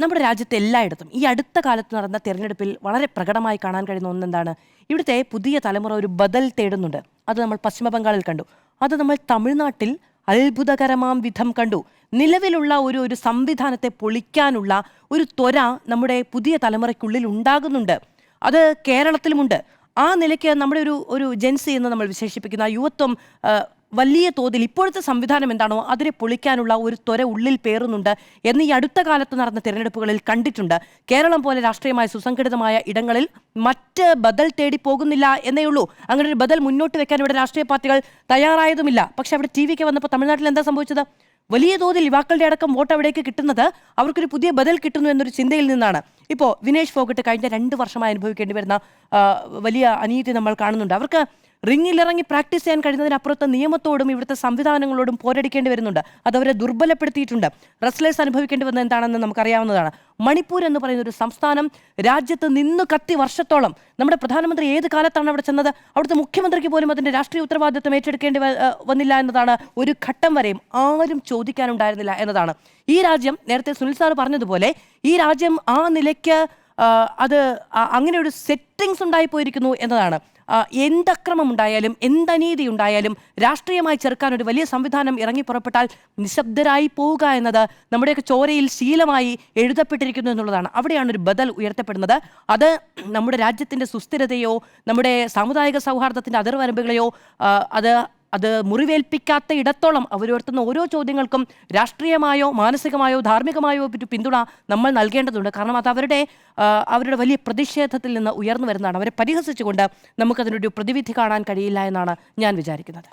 നമ്മുടെ രാജ്യത്ത് എല്ലായിടത്തും ഈ അടുത്ത കാലത്ത് നടന്ന തെരഞ്ഞെടുപ്പിൽ വളരെ പ്രകടമായി കാണാൻ കഴിയുന്ന ഒന്നെന്താണ്? ഇവിടുത്തെ പുതിയ തലമുറ ഒരു ബദൽ തേടുന്നുണ്ട്. അത് നമ്മൾ പശ്ചിമ ബംഗാളിൽ കണ്ടു. അത് നമ്മൾ തമിഴ്നാട്ടിൽ അത്ഭുതകരമാം വിധം കണ്ടു. നിലവിലുള്ള ഒരു സംവിധാനത്തെ പൊളിക്കാനുള്ള ഒരു ത്വര നമ്മുടെ പുതിയ തലമുറയ്ക്കുള്ളിൽ ഉണ്ടാകുന്നുണ്ട്. അത് കേരളത്തിലുമുണ്ട്. ആ നിലയ്ക്ക് നമ്മുടെ ഒരു ജെൻസി എന്ന് നമ്മൾ വിശേഷിപ്പിക്കുന്ന യുവത്വം വലിയ തോതിൽ ഇപ്പോഴത്തെ സംവിധാനം എന്താണോ അതിനെ പൊളിക്കാനുള്ള ഒരു ത്വര ഉള്ളിൽ പേറുന്നുണ്ട് എന്ന് ഈ അടുത്ത കാലത്ത് നടന്ന തിരഞ്ഞെടുപ്പുകളിൽ കണ്ടിട്ടുണ്ട്. കേരളം പോലെ രാഷ്ട്രീയമായ സുസംഘടിതമായ ഇടങ്ങളിൽ മറ്റ് ബദൽ തേടി പോകുന്നില്ല എന്നേ ഉള്ളൂ. അങ്ങനെ ഒരു ബദൽ മുന്നോട്ട് വെക്കാൻ ഇവിടെ രാഷ്ട്രീയ പാർട്ടികൾ തയ്യാറായതുമില്ല. പക്ഷെ അവിടെ ടി വിക്ക് വന്നപ്പോൾ തമിഴ്നാട്ടിൽ എന്താ സംഭവിച്ചത്? വലിയ തോതിൽ യുവാക്കളുടെ അടക്കം വോട്ട് അവിടേക്ക് കിട്ടുന്നത് അവർക്കൊരു പുതിയ ബദൽ കിട്ടുന്നു എന്നൊരു ചിന്തയിൽ നിന്നാണ്. ഇപ്പോൾ വിനേഷ് ഫോഗട്ട് കഴിഞ്ഞ 2 വർഷമായി അനുഭവിക്കേണ്ടി വരുന്ന വലിയ അനീതി നമ്മൾ കാണുന്നുണ്ട്. അവർക്ക് റിങ്ങിലിറങ്ങി പ്രാക്ടീസ് ചെയ്യാൻ കഴിയുന്നതിനപ്പുറത്ത് നിയമത്തോടും ഇവിടുത്തെ സംവിധാനങ്ങളോടും പോരടിക്കേണ്ടി വരുന്നുണ്ട്. അതവരെ ദുർബലപ്പെടുത്തിയിട്ടുണ്ട്. റെസ്ലേഴ്സ് അനുഭവിക്കേണ്ടി വന്നത് എന്താണെന്ന് നമുക്കറിയാവുന്നതാണ്. മണിപ്പൂർ എന്ന് പറയുന്ന ഒരു സംസ്ഥാനം രാജ്യത്ത് നിന്ന് കത്തി വർഷത്തോളം. നമ്മുടെ പ്രധാനമന്ത്രി ഏത് കാലത്താണ് അവിടെ ചെന്നത്? അവിടുത്തെ മുഖ്യമന്ത്രിക്ക് പോലും അതിൻ്റെ രാഷ്ട്രീയ ഉത്തരവാദിത്വം ഏറ്റെടുക്കേണ്ടി വന്നില്ല എന്നതാണ്. ഒരു ഘട്ടം വരെയും ആരും ചോദിക്കാനുണ്ടായിരുന്നില്ല എന്നതാണ്. ഈ രാജ്യം, നേരത്തെ സുനിൽ സാർ പറഞ്ഞതുപോലെ, ഈ രാജ്യം ആ നിലയ്ക്ക് അത് അങ്ങനെ ഒരു സെറ്റിങ്സ് ഉണ്ടായിപ്പോയിരിക്കുന്നു എന്നതാണ്. എന്തക്രമം ഉണ്ടായാലും എന്തനീതി ഉണ്ടായാലും രാഷ്ട്രീയമായി ചെറുക്കാൻ ഒരു വലിയ സംവിധാനം ഇറങ്ങി പുറപ്പെട്ടാൽ നിശബ്ദരായി പോവുക എന്നത് നമ്മുടെയൊക്കെ ചോരയിൽ ശീലമായി എഴുതപ്പെട്ടിരിക്കുന്നു എന്നുള്ളതാണ്. അവിടെയാണ് ഒരു ബദൽ ഉയർത്തപ്പെടുന്നത്. അത് നമ്മുടെ രാജ്യത്തിൻ്റെ സുസ്ഥിരതയോ നമ്മുടെ സാമുദായിക സൗഹാർദ്ദത്തിൻ്റെ അതിർവരമ്പുകളെയോ അത് മുറിവേൽപ്പിക്കാത്ത ഇടത്തോളം അവരുയർത്തുന്ന ഓരോ ചോദ്യങ്ങൾക്കും രാഷ്ട്രീയമായോ മാനസികമായോ ധാർമ്മികമായോ പിന്തുണ നമ്മൾ നൽകേണ്ടതുണ്ട്. കാരണം അത് അവരുടെ വലിയ പ്രതിഷേധത്തിൽ നിന്ന് ഉയർന്നു വരുന്നതാണ്. അവരെ പരിഹസിച്ചുകൊണ്ട് നമുക്കതിനൊരു പ്രതിവിധി കാണാൻ കഴിയില്ല എന്നാണ് ഞാൻ വിചാരിക്കുന്നത്.